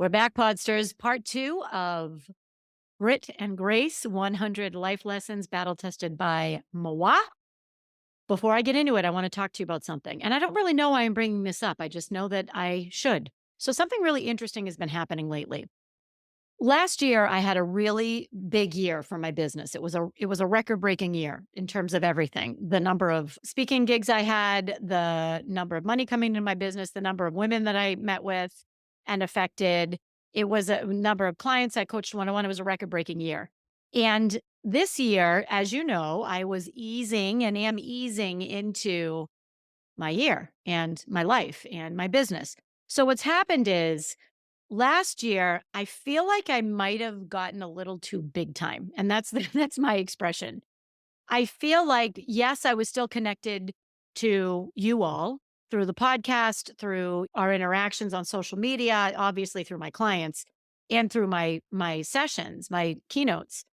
We're back, Podsters, part two of Grit and Grace 100 Life Lessons Battle Tested by Mawa. Before I get into it, I want to talk to you about something. And I don't really know why I'm bringing this up. I just know that I should. So, something really interesting has been happening lately. Last year, I had a really big year for my business. It was a record-breaking year in terms of everything. The number of speaking gigs I had, the number of money coming into my business, the number of women that I met with and affected. It was a number of clients I coached one-on-one. It was a record-breaking year. And this year, as you know, I was easing and am easing into my year and my life and my business. So what's happened is last year, I feel like I might have gotten a little too big time, and that's my expression. I feel like, yes, I was still connected to you all through the podcast, through our interactions on social media, obviously through my clients and through my sessions, my keynotes.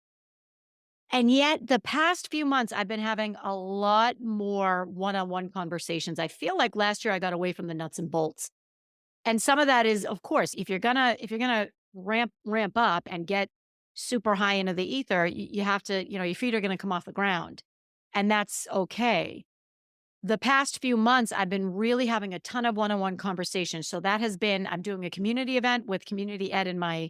And yet the past few months, I've been having a lot more one-on-one conversations. I feel like last year I got away from the nuts and bolts. And some of that is, of course, if you're gonna ramp up and get super high into the ether, you have to, your feet are gonna come off the ground. And that's okay. The past few months, I've been really having a ton of one-on-one conversations. So that has been, I'm doing a community event with community ed in my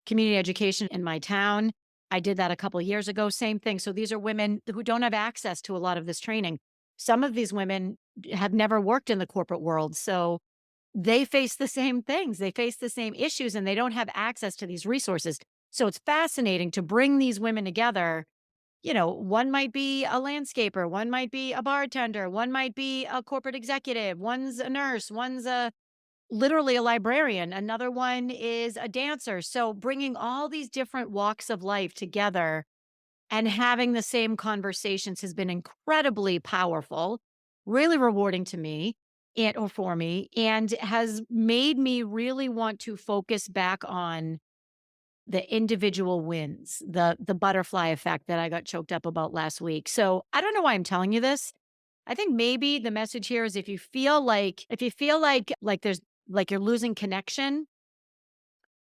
community education in my town. I did that a couple of years ago. Same thing. So these are women who don't have access to a lot of this training. Some of these women have never worked in the corporate world. So they face the same things. They face the same issues and they don't have access to these resources. So it's fascinating to bring these women together. One might be a landscaper, one might be a bartender, one might be a corporate executive, one's a nurse, one's literally a librarian, another one is a dancer. So bringing all these different walks of life together and having the same conversations has been incredibly powerful, really rewarding to me and or for me, and has made me really want to focus back on the individual wins, the butterfly effect that I got choked up about last week. So I don't know why I'm telling you this. I think maybe the message here is if you feel like there's like you're losing connection,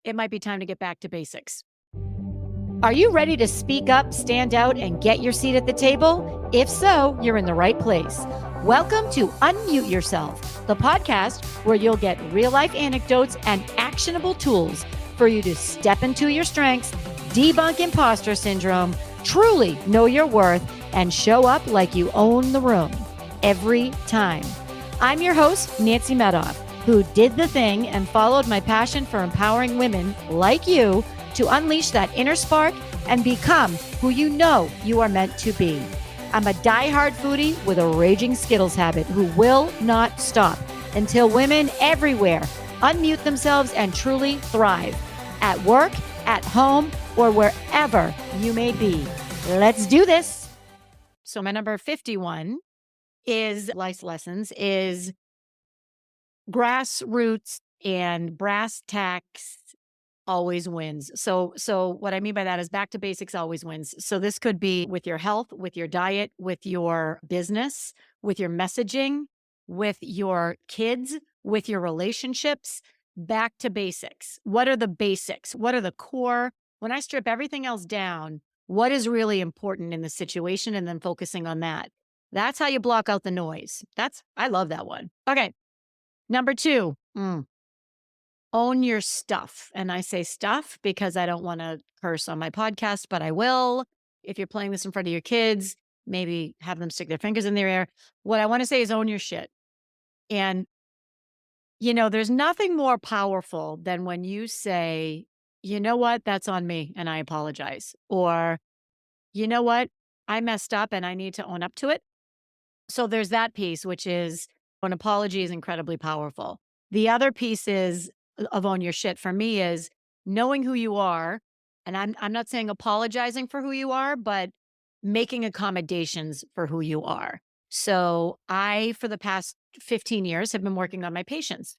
it might be time to get back to basics. Are you ready to speak up, stand out, and get your seat at the table? If so, you're in the right place. Welcome to Unmute Yourself, the podcast where you'll get real life anecdotes and actionable tools for you to step into your strengths, debunk imposter syndrome, truly know your worth, and show up like you own the room every time. I'm your host, Nancy Medoff, who did the thing and followed my passion for empowering women like you to unleash that inner spark and become who you know you are meant to be. I'm a diehard foodie with a raging Skittles habit who will not stop until women everywhere unmute themselves and truly thrive at work, at home, or wherever you may be. Let's do this. So my number 51 is life lessons is grassroots and brass tacks always wins. So what I mean by that is back to basics always wins. So this could be with your health, with your diet, with your business, with your messaging, with your kids, with your relationships, back to basics. What are the basics? What are the core? When I strip everything else down, what is really important in the situation and then focusing on that? That's how you block out the noise. I love that one. Okay. Number 2. Own your stuff. And I say stuff because I don't want to curse on my podcast, but I will. If you're playing this in front of your kids, maybe have them stick their fingers in their ear. What I want to say is own your shit. And, there's nothing more powerful than when you say, you know what, that's on me and I apologize. Or, you know what, I messed up and I need to own up to it. So there's that piece, which is an apology is incredibly powerful. The other piece is of own your shit for me is knowing who you are. And I'm not saying apologizing for who you are, but making accommodations for who you are. So I, for the past 15 years, have been working on my patience.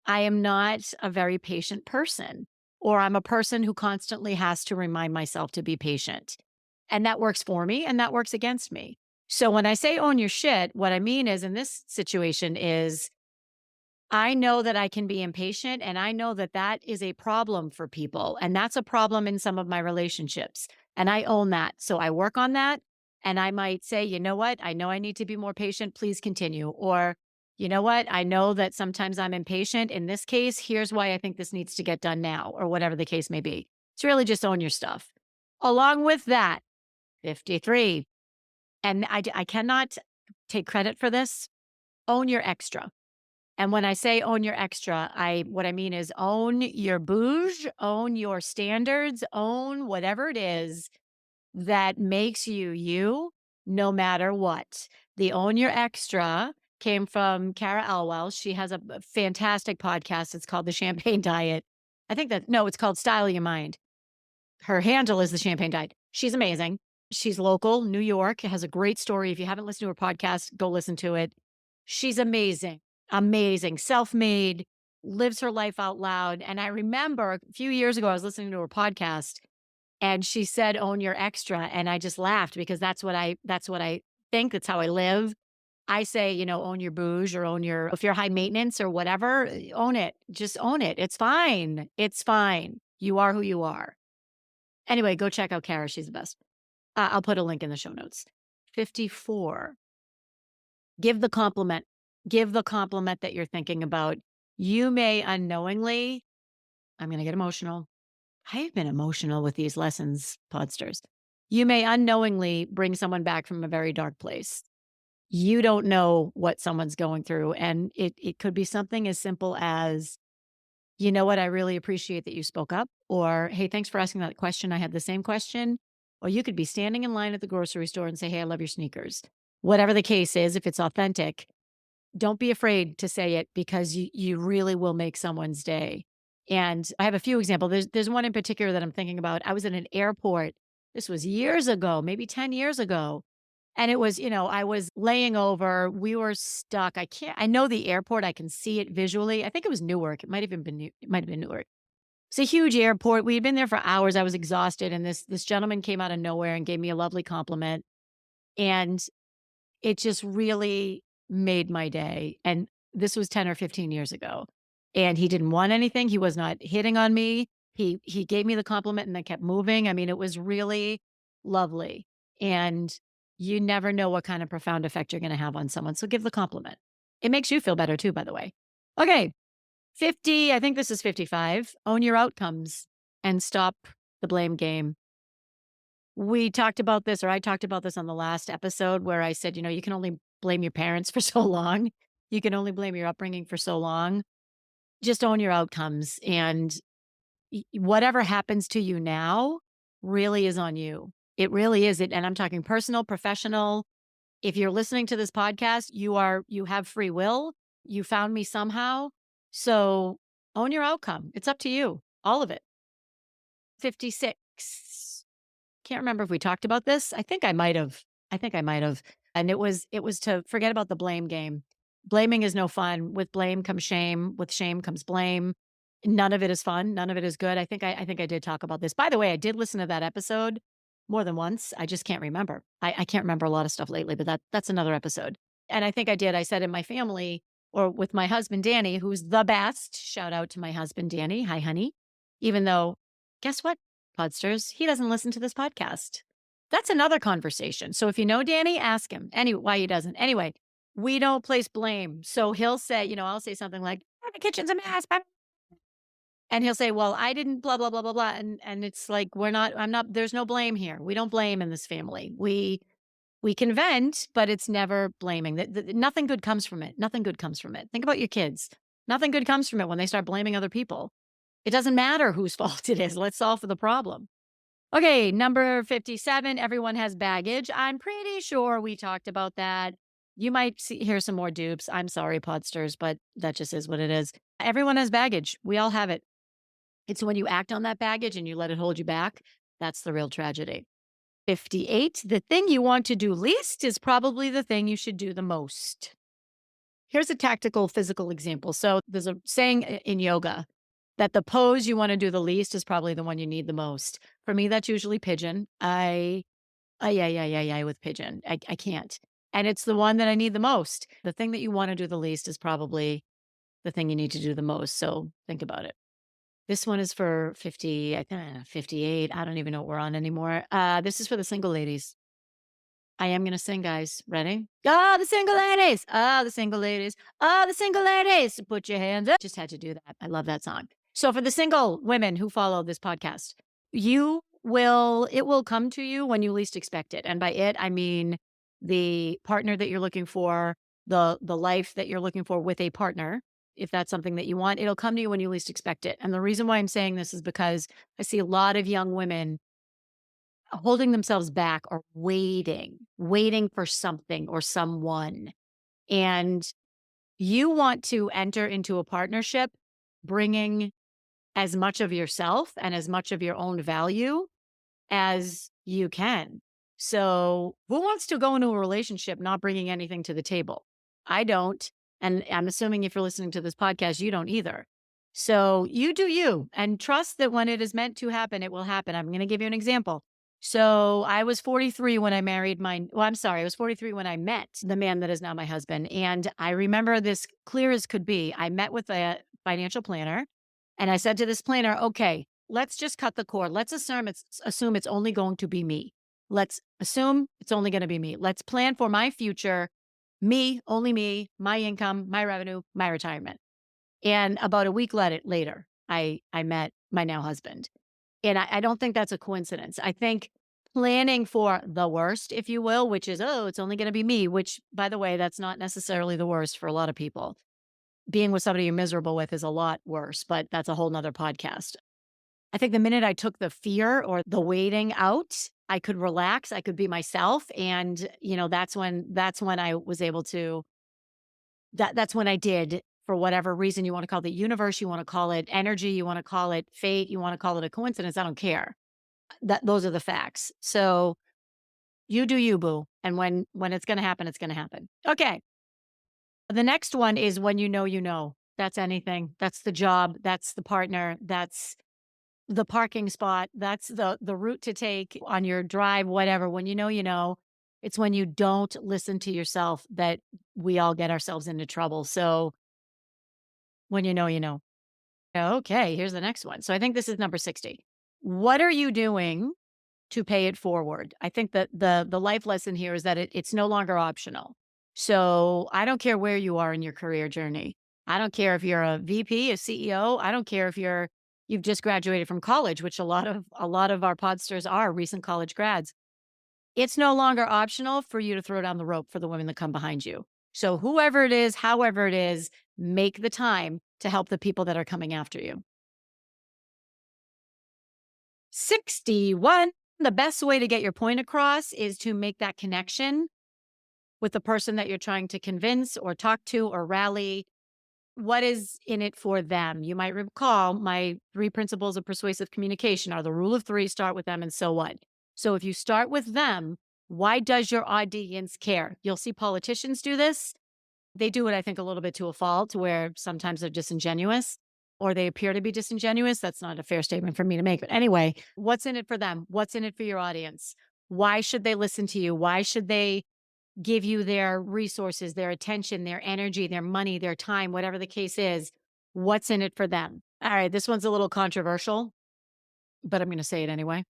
I am not a very patient person, or I'm a person who constantly has to remind myself to be patient. And that works for me and that works against me. So when I say own your shit, what I mean is in this situation is I know that I can be impatient, and I know that that is a problem for people, and that's a problem in some of my relationships, and I own that. So I work on that, and I might say, "You know what? I know I need to be more patient. Please continue." Or, "You know what? I know that sometimes I'm impatient. In this case, here's why I think this needs to get done now," or whatever the case may be. It's really just own your stuff. Along with that, 53, and I cannot take credit for this, own your extra. And when I say own your extra, what I mean is own your bouge, own your standards, own whatever it is that makes you you, no matter what. The own your extra came from Cara Elwell. She has a fantastic podcast. It's called The Champagne Diet. I think that no, it's called Style Your Mind. Her handle is The Champagne Diet. She's amazing. She's local, New York, has a great story. If you haven't listened to her podcast, go listen to it. She's amazing, amazing, self-made, lives her life out loud. And I remember a few years ago, I was listening to her podcast and she said, own your extra. And I just laughed because that's what I think. That's how I live. I say, own your bouge or own your, if you're high maintenance or whatever, own it. Just own it. It's fine. It's fine. You are who you are. Anyway, go check out Kara. She's the best. I'll put a link in the show notes. 54. Give the compliment. Give the compliment that you're thinking about. You may unknowingly, I'm going to get emotional. I've been emotional with these lessons, Podsters. You may unknowingly bring someone back from a very dark place. You don't know what someone's going through. And it could be something as simple as, you know what? I really appreciate that you spoke up. Or, hey, thanks for asking that question. I had the same question. Or you could be standing in line at the grocery store and say, hey, I love your sneakers. Whatever the case is, if it's authentic, don't be afraid to say it because you really will make someone's day. And I have a few examples. There's one in particular that I'm thinking about. I was at an airport. This was years ago, maybe 10 years ago. And it was, I was laying over. We were stuck. I know the airport. I can see it visually. I think it was Newark. It might have even been it might have been Newark. It's a huge airport. We had been there for hours. I was exhausted. And this gentleman came out of nowhere and gave me a lovely compliment. And it just really made my day, and this was 10 or 15 years ago, and he didn't want anything, he was not hitting on me, he gave me the compliment and then kept moving. I mean, it was really lovely, and you never know what kind of profound effect you're gonna have on someone, so give the compliment. It makes you feel better too, by the way. Okay, 50, I think this is 55, own your outcomes and stop the blame game. We talked about this, or I talked about this on the last episode where I said, you can only blame your parents for so long. You can only blame your upbringing for so long. Just own your outcomes. And whatever happens to you now really is on you. It really is. And I'm talking personal, professional. If you're listening to this podcast, you have free will. You found me somehow. So own your outcome. It's up to you. All of it. 56. Can't remember if we talked about this. I think I might have. I think I might have. And it was to forget about the blame game. Blaming is no fun. With blame comes shame. With shame comes blame. None of it is fun. None of it is good. I think I did talk about this. By the way, I did listen to that episode more than once. I just can't remember. I can't remember a lot of stuff lately, but that's another episode. And I think I did. I said in my family or with my husband Danny, who's the best. Shout out to my husband Danny. Hi, honey. Even though, guess what? Podsters, he doesn't listen to this podcast. That's another conversation. So if you know Danny, ask him anyway why he doesn't. Anyway, we don't place blame. So he'll say, I'll say something like, "Oh, the kitchen's a mess." And he'll say, well, I didn't blah, blah, blah, blah, blah. And it's like, there's no blame here. We don't blame in this family. We can vent, but it's never blaming. Nothing good comes from it. Nothing good comes from it. Think about your kids. Nothing good comes from it when they start blaming other people. It doesn't matter whose fault it is. Let's solve for the problem. Okay, number 57, everyone has baggage. I'm pretty sure we talked about that. You might hear some more dupes. I'm sorry, podsters, but that just is what it is. Everyone has baggage. We all have it. It's when you act on that baggage and you let it hold you back. That's the real tragedy. 58, the thing you want to do least is probably the thing you should do the most. Here's a tactical physical example. So there's a saying in yoga that the pose you want to do the least is probably the one you need the most. For me, that's usually pigeon. Yeah, with pigeon. I can't. And it's the one that I need the most. The thing that you want to do the least is probably the thing you need to do the most. So think about it. This one is for 50, I think 58. I don't even know what we're on anymore. This is for the single ladies. I am gonna sing, guys. Ready? Oh, the single ladies. Oh, the single ladies. Oh, the single ladies. Put your hands up. Just had to do that. I love that song. So for the single women who follow this podcast, it will come to you when you least expect it. And by it, I mean the partner that you're looking for, the life that you're looking for with a partner. If that's something that you want, it'll come to you when you least expect it. And the reason why I'm saying this is because I see a lot of young women holding themselves back or waiting for something or someone. And you want to enter into a partnership bringing as much of yourself and as much of your own value as you can. So, who wants to go into a relationship not bringing anything to the table? I don't. And I'm assuming if you're listening to this podcast, you don't either. So, you do you and trust that when it is meant to happen, it will happen. I'm going to give you an example. So, I was 43 when I married I'm sorry, I was 43 when I met the man that is now my husband. And I remember this clear as could be. I met with a financial planner and I said to this planner, okay, let's just cut the cord. Let's assume it's only going to be me. Let's assume it's only going to be me. Let's plan for my future, me, only me, my income, my revenue, my retirement. And about a week later, I met my now husband. And I don't think that's a coincidence. I think planning for the worst, if you will, which is, oh, it's only going to be me, which by the way, that's not necessarily the worst for a lot of people. Being with somebody you're miserable with is a lot worse, but that's a whole nother podcast. I think the minute I took the fear or the waiting out, I could relax, I could be myself. And, that's when I was able to that's when I did, for whatever reason you want to call it the universe, you want to call it energy, you want to call it fate, you want to call it a coincidence. I don't care. Those are the facts. So you do you, boo. And when it's gonna happen, it's gonna happen. Okay. The next one is when you know you know. That's anything. That's the job. That's the partner. That's the parking spot, that's the route to take on your drive, whatever. When you know, it's when you don't listen to yourself that we all get ourselves into trouble. So when you know, you know. Okay, here's the next one. So I think this is number 60. What are you doing to pay it forward? I think that the life lesson here is that it's no longer optional. So I don't care where you are in your career journey. I don't care if you're a VP, a CEO. I don't care if you've just graduated from college, which a lot of our podsters are recent college grads. It's no longer optional for you to throw down the rope for the women that come behind you. So whoever it is, however it is, make the time to help the people that are coming after you. 61. The best way to get your point across is to make that connection with the person that you're trying to convince or talk to or rally. What is in it for them? You might recall my 3 principles of persuasive communication are the rule of 3, start with them and so what. So if you start with them, why does your audience care? You'll see politicians do this. They do it, I think, a little bit to a fault where sometimes they're disingenuous or they appear to be disingenuous. That's not a fair statement for me to make. But anyway, what's in it for them? What's in it for your audience? Why should they listen to you? Why should they give you their resources, their attention, their energy, their money, their time, whatever the case is? What's in it for them? All right, this one's a little controversial, but I'm going to say it anyway.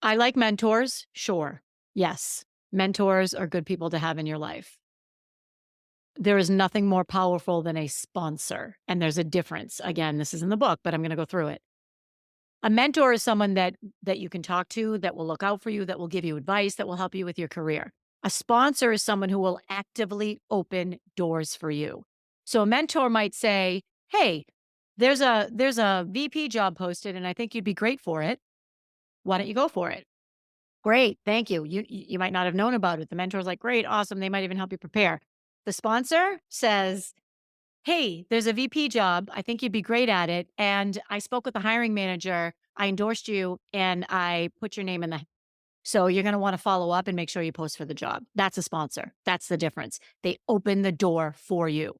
I like mentors. Sure. Yes. Mentors are good people to have in your life. There is nothing more powerful than a sponsor. And there's a difference. Again, this is in the book, but I'm going to go through it. A mentor is someone that you can talk to, that will look out for you, that will give you advice, that will help you with your career. A sponsor is someone who will actively open doors for you. So a mentor might say, "Hey, there's a VP job posted and I think you'd be great for it. Why don't you go for it?" Great, thank you. You might not have known about it. The mentor's like, "Great, awesome." They might even help you prepare. The sponsor says, "Hey, there's a VP job. I think you'd be great at it. And I spoke with the hiring manager. I endorsed you and I put your name in the." So you're going to want to follow up and make sure you post for the job. That's a sponsor. That's the difference. They open the door for you.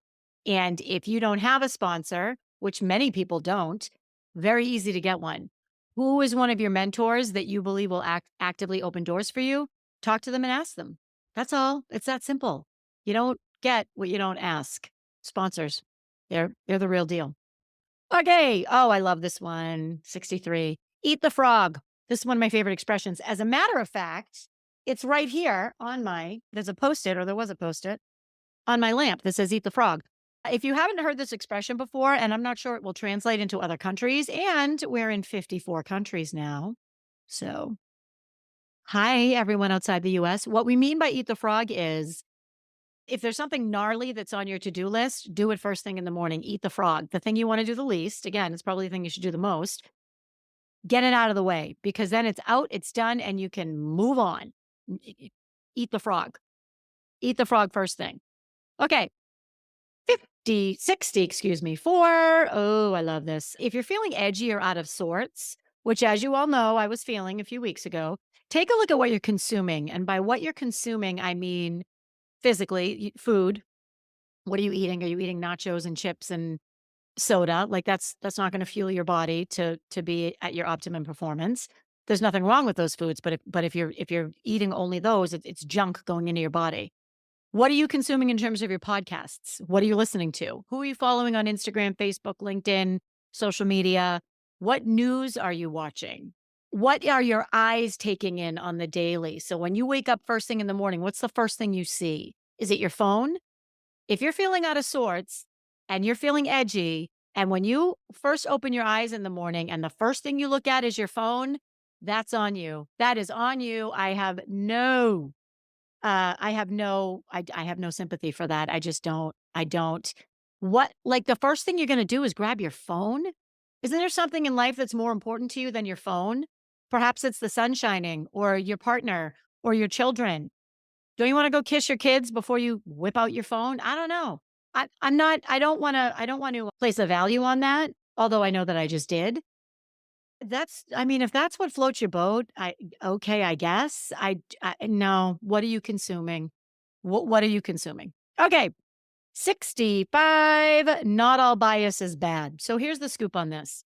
And if you don't have a sponsor, which many people don't, very easy to get one. Who is one of your mentors that you believe will actively open doors for you? Talk to them and ask them. That's all. It's that simple. You don't get what you don't ask. sponsors. They're the real deal. Okay. Oh, I love this one. 63. Eat the frog. This is one of my favorite expressions. As a matter of fact, it's right here on there's a post-it, or there was a post-it on my lamp that says eat the frog. If you haven't heard this expression before, and I'm not sure it will translate into other countries, and we're in 54 countries now. So, hi, everyone outside the US. What we mean by eat the frog is if there's something gnarly that's on your to-do list, do it first thing in the morning. Eat the frog. The thing you want to do the least, again, it's probably the thing you should do the most. Get it out of the way because then it's out, it's done, and you can move on. Eat the frog. Eat the frog first thing. Okay. 50, 60, excuse me, 4. Oh, I love this. If you're feeling edgy or out of sorts, which as you all know, I was feeling a few weeks ago, take a look at what you're consuming. And by what you're consuming, I mean physically, food. What are you eating? Are you eating nachos and chips and soda? Like that's not going to fuel your body to be at your optimum performance. There's nothing wrong with those foods, but if you're eating only those, it's junk going into your body. What are you consuming in terms of your podcasts? What are you listening to? Who are you following on Instagram, Facebook, LinkedIn, social media? What news are you watching? What are your eyes taking in on the daily? So when you wake up first thing in the morning, what's the first thing you see? Is it your phone? If you're feeling out of sorts and you're feeling edgy, and when you first open your eyes in the morning and the first thing you look at is your phone, that's on you. That is on you. I have no sympathy for that. I just don't. I don't. What, like the first thing you're going to do is grab your phone? Isn't there something in life that's more important to you than your phone? Perhaps it's the sun shining or your partner or your children. Don't you wanna go kiss your kids before you whip out your phone? I don't know. I'm not I don't want to place a value on that, although I know that I just did. I mean, if that's what floats your boat, okay, I guess. No, what are you consuming? What are you consuming? Okay, 65, not all bias is bad. So here's the scoop on this.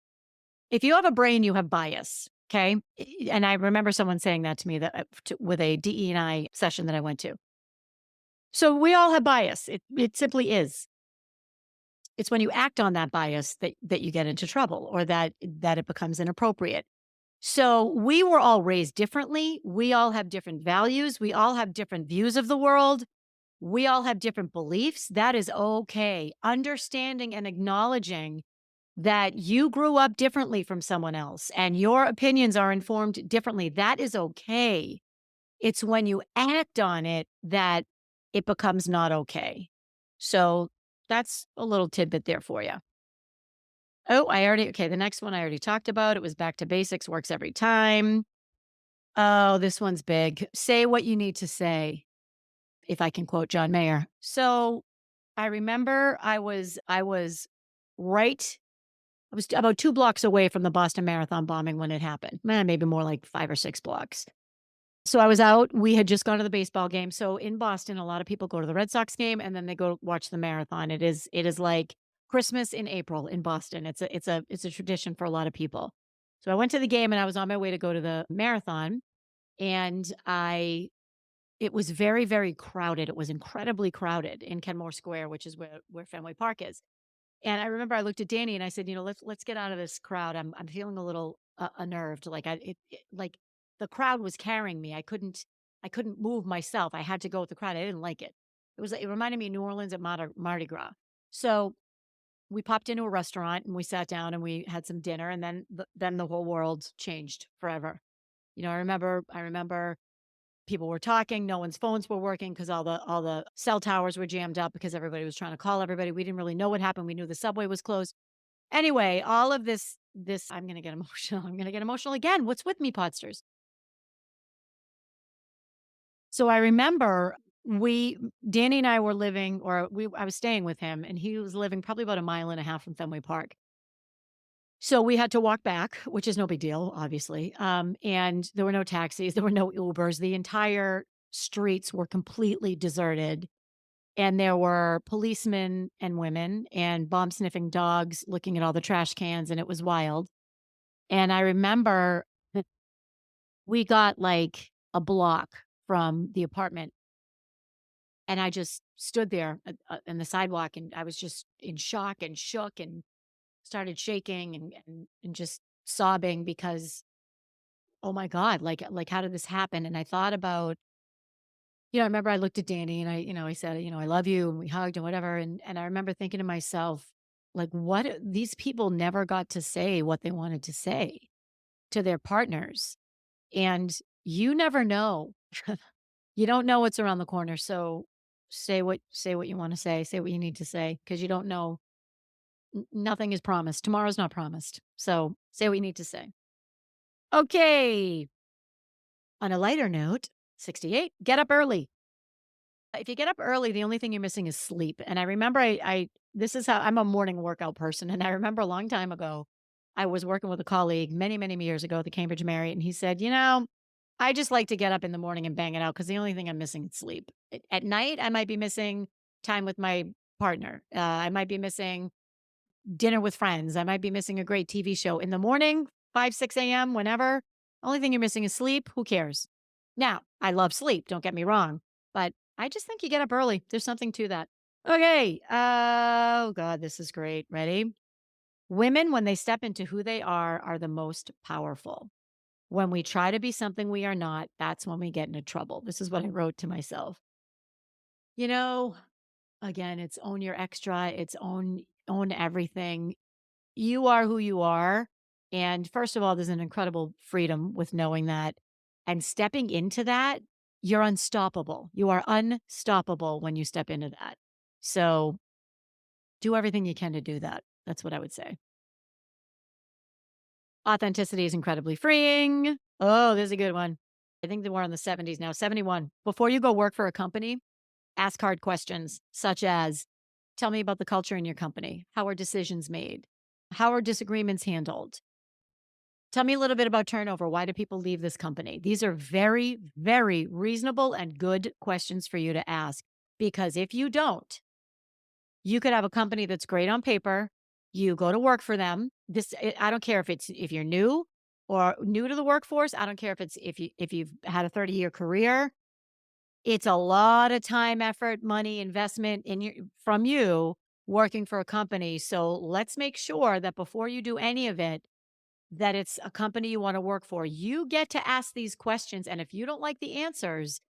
If you have a brain, you have bias, okay? And I remember someone saying that to me with a DE&I session that I went to. So we all have bias. It simply is. It's when you act on that bias that you get into trouble or that it becomes inappropriate. So we were all raised differently. We all have different values. We all have different views of the world. We all have different beliefs. That is okay. Understanding and acknowledging that you grew up differently from someone else and your opinions are informed differently. That is okay. It's when you act on it that it becomes not okay. So that's a little tidbit there for you. Oh, okay. The next one I already talked about. It was back to basics, works every time. Oh, this one's big. Say what you need to say, if I can quote John Mayer. So I remember right, I was about 2 blocks away from the Boston Marathon bombing when it happened. Maybe more like 5 or 6 blocks. So I was out. We had just gone to the baseball game. So in Boston, a lot of people go to the Red Sox game and then they go watch the marathon. It is like Christmas in April in Boston. It's a tradition for a lot of people. So I went to the game and I was on my way to go to the marathon and it was very, very crowded. It was incredibly crowded in Kenmore Square, which is where Fenway Park is. And I remember I looked at Danny and I said, let's get out of this crowd. I'm feeling a little unnerved. Like like the crowd was carrying me. I couldn't move myself. I had to go with the crowd. I didn't like it. It reminded me of New Orleans at Mardi Gras. So we popped into a restaurant and we sat down and we had some dinner and then the whole world changed forever. I remember people were talking, no one's phones were working because all the cell towers were jammed up because everybody was trying to call everybody. We didn't really know what happened. We knew the subway was closed. Anyway, all of this I'm gonna get emotional. I'm gonna get emotional again. What's with me, Podsters? So I remember Danny and I were living, I was staying with him, and he was living probably about a mile and a half from Fenway Park. So we had to walk back, which is no big deal, obviously. And there were no taxis, there were no Ubers. The entire streets were completely deserted. And there were policemen and women and bomb sniffing dogs looking at all the trash cans, and it was wild. And I remember that we got like a block from the apartment. And I just stood there in the sidewalk and I was just in shock and shook and started shaking and just sobbing because, oh my God, how did this happen? And I thought about, I remember I looked at Danny and I said, I love you. And we hugged and whatever. And I remember thinking to myself, like, these people never got to say what they wanted to say to their partners. And you never know. You don't know what's around the corner. So say what you want to say what you need to say, because you don't know. Nothing is promised. Tomorrow's not promised. So say what you need to say. Okay. On a lighter note, 68, get up early. If you get up early, the only thing you're missing is sleep. And I remember this is how I'm a morning workout person. And I remember a long time ago, I was working with a colleague many, many years ago at the Cambridge Marriott. And he said, I just like to get up in the morning and bang it out because the only thing I'm missing is sleep. At night, I might be missing time with my partner. I might be missing dinner with friends. I might be missing a great TV show. In the morning, 5, 6 a.m., whenever, only thing you're missing is sleep. Who cares? Now, I love sleep, don't get me wrong, but I just think you get up early. There's something to that. Okay. Oh, God, this is great. Ready? Women, when they step into who they are the most powerful. When we try to be something we are not, that's when we get into trouble. This is what I wrote to myself. You know, again, it's own your extra, it's own everything. You are who you are. And first of all, there's an incredible freedom with knowing that. And stepping into that, you're unstoppable. You are unstoppable when you step into that. So do everything you can to do that. That's what I would say. Authenticity is incredibly freeing. Oh, there's a good one. I think that we're in the 70s now. 71. Before you go work for a company, ask hard questions such as, tell me about the culture in your company. How are decisions made? How are disagreements handled? Tell me a little bit about turnover. Why do people leave this company? These are very, very reasonable and good questions for you to ask, because if you don't, you could have a company that's great on paper. You go to work for them. I don't care if you're new or new to the workforce. I don't care if you've had a 30-year career. It's a lot of time, effort, money, investment from you working for a company. So let's make sure that before you do any of it, that it's a company you want to work for. You get to ask these questions. And if you don't like the answers,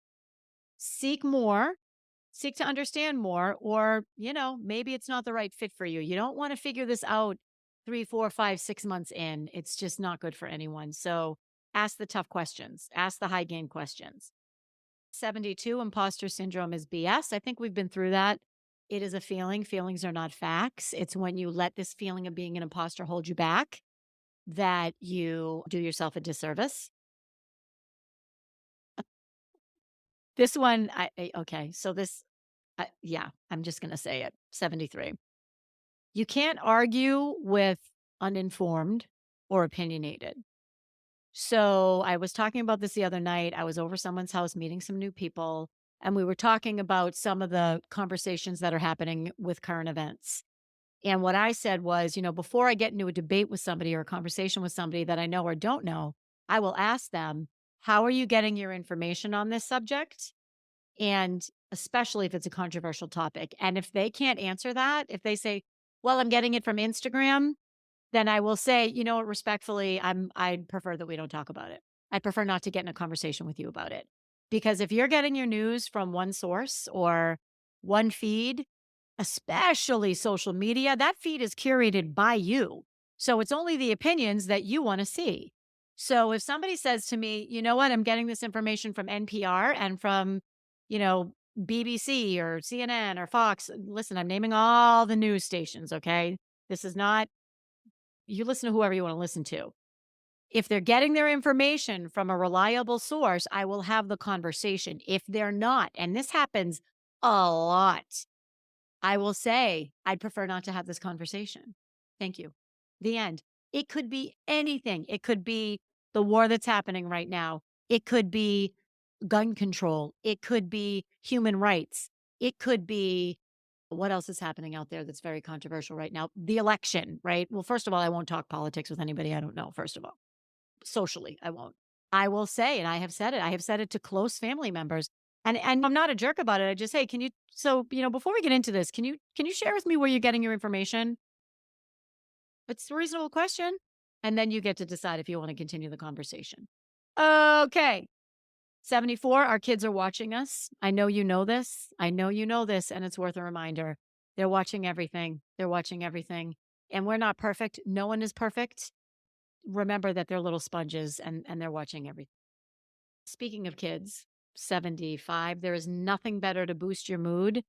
seek more, seek to understand more, or, maybe it's not the right fit for you. You don't want to figure this out 3, 4, 5, 6 months in. It's just not good for anyone. So ask the tough questions, ask the high gain questions. 72, imposter syndrome is BS. I think we've been through that. It is a feeling. Feelings are not facts. It's when you let this feeling of being an imposter hold you back that you do yourself a disservice. This one, okay. So yeah, I'm just going to say it. 73. You can't argue with uninformed or opinionated. So I was talking about this the other night. I was over someone's house meeting some new people, and we were talking about some of the conversations that are happening with current events. And what I said was, before I get into a debate with somebody or a conversation with somebody that I know or don't know, I will ask them, how are you getting your information on this subject? And especially if it's a controversial topic. And if they can't answer that, if they say, well, I'm getting it from Instagram, then I will say, what, respectfully, I'd prefer that we don't talk about it. I prefer not to get in a conversation with you about it. Because if you're getting your news from one source or one feed, especially social media, that feed is curated by you. So it's only the opinions that you want to see. So if somebody says to me, you know what, I'm getting this information from NPR and from, you know, BBC or CNN or Fox, listen, I'm naming all the news stations, okay? This is not, you listen to whoever you want to listen to. If they're getting their information from a reliable source, I will have the conversation. If they're not, and this happens a lot, I will say, I'd prefer not to have this conversation. Thank you. The end. It could be anything. It could be the war that's happening right now. It could be gun control. It could be human rights. It could be what else is happening out there that's very controversial right now? The election, right? Well, first of all, I won't talk politics with anybody I don't know, first of all. Socially, I won't. I will say, and I have said it to close family members, And I'm not a jerk about it. I just, "Hey, can you before we get into this, can you share with me where you're getting your information?" It's a reasonable question. And then you get to decide if you want to continue the conversation. Okay. 74, our kids are watching us. I know you know this. I know you know this, and it's worth a reminder. They're watching everything. They're watching everything. And we're not perfect. No one is perfect. Remember that they're little sponges and they're watching everything. Speaking of kids, 75, there is nothing better to boost your mood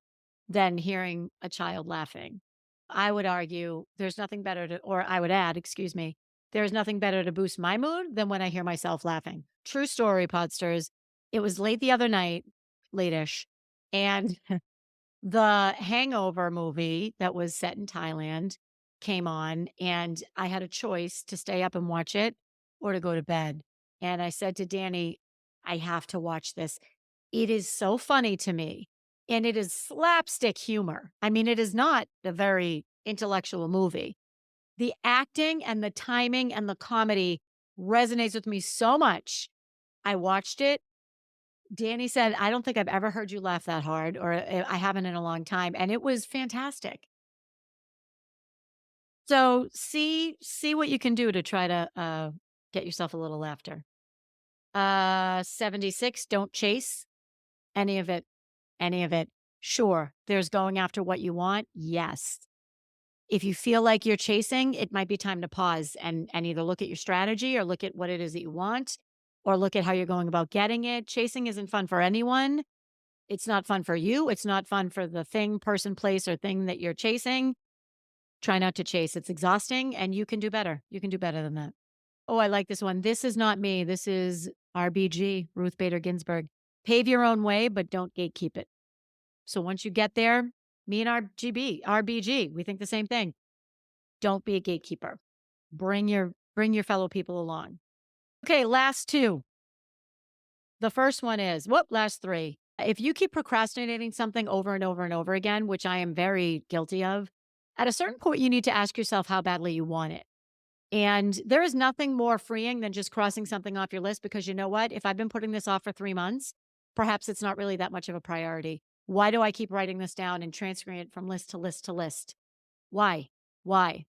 than hearing a child laughing. I would argue there's nothing better to, or I would add, excuse me, there's nothing better to boost my mood than when I hear myself laughing. True story, Podsters. It was late the other night, late-ish, and the Hangover movie that was set in Thailand came on, and I had a choice to stay up and watch it or to go to bed. And I said to Danny, I have to watch this. It is so funny to me, and it is slapstick humor. I mean, it is not a very intellectual movie. The acting and the timing and the comedy resonates with me so much. I watched it. Danny said, "I don't think I've ever heard you laugh that hard, or I haven't in a long time." And it was fantastic. So see what you can do to try to get yourself a little laughter. 76, don't chase any of it. Any of it. Sure, there's going after what you want. Yes. If you feel like you're chasing, it might be time to pause and either look at your strategy or look at what it is that you want or look at how you're going about getting it. Chasing isn't fun for anyone. It's not fun for you. It's not fun for the thing, person, place, or thing that you're chasing. Try not to chase. It's exhausting and you can do better. You can do better than that. Oh, I like this one. This is not me. This is RBG, Ruth Bader Ginsburg. Pave your own way, but don't gatekeep it. So once you get there, me and RBG, we think the same thing. Don't be a gatekeeper. Bring your fellow people along. Okay, last two. The first one is, last three. If you keep procrastinating something over and over and over again, which I am very guilty of, at a certain point, you need to ask yourself how badly you want it. And there is nothing more freeing than just crossing something off your list because you know what? If I've been putting this off for 3 months, perhaps it's not really that much of a priority. Why do I keep writing this down and transferring it from list to list to list? Why? Why?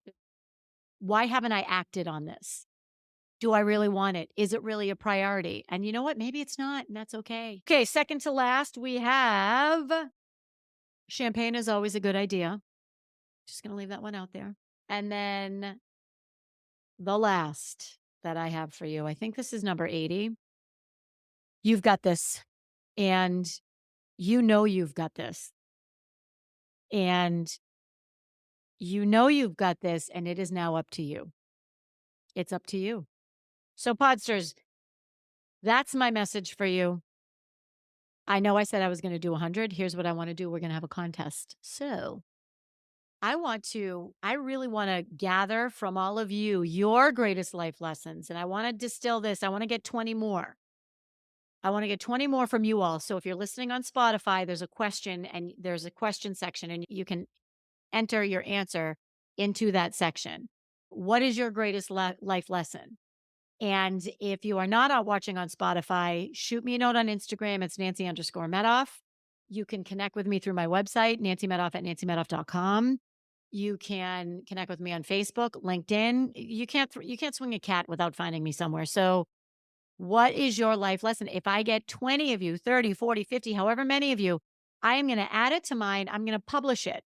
Why haven't I acted on this? Do I really want it? Is it really a priority? And you know what? Maybe it's not, and that's okay. Okay, second to last, we have champagne is always a good idea. Just going to leave that one out there. And then the last that I have for you, I think this is number 80. You've got this. And you know you've got this. And you know you've got this, and it is now up to you. It's up to you. So, Podsters, that's my message for you. I know I said I was going to do 100. Here's what I want to do. We're going to have a contest. So, I really want to gather from all of you your greatest life lessons. And I want to distill this. I want to get 20 more. I want to get 20 more from you all. So if you're listening on Spotify, there's a question and there's a question section and you can enter your answer into that section. What is your greatest life lesson? And if you are not out watching on Spotify, shoot me a note on Instagram. It's Nancy_Medoff. You can connect with me through my website, nancymedoff@nancymedoff.com. You can connect with me on Facebook, LinkedIn. You can't swing a cat without finding me somewhere. So what is your life lesson? If I get 20 of you, 30, 40, 50, however many of you, I am going to add it to mine. I'm going to publish it.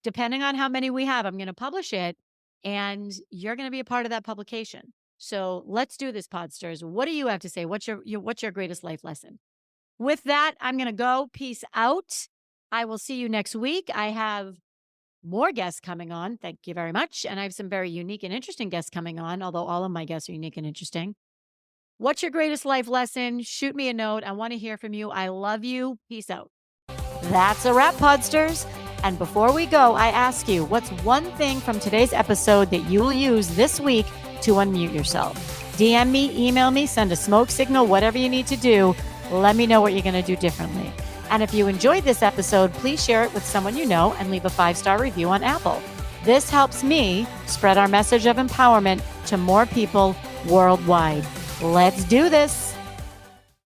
Depending on how many we have, I'm going to publish it and you're going to be a part of that publication. So let's do this, Podsters. What do you have to say? What's your greatest life lesson? With that, I'm going to go. Peace out. I will see you next week. I have more guests coming on. Thank you very much. And I have some very unique and interesting guests coming on, although all of my guests are unique and interesting. What's your greatest life lesson? Shoot me a note. I want to hear from you. I love you. Peace out. That's a wrap, Podsters. And before we go, I ask you, what's one thing from today's episode that you will use this week to unmute yourself? DM me, email me, send a smoke signal, whatever you need to do. Let me know what you're going to do differently. And if you enjoyed this episode, please share it with someone you know and leave a 5-star review on Apple. This helps me spread our message of empowerment to more people worldwide. Let's do this.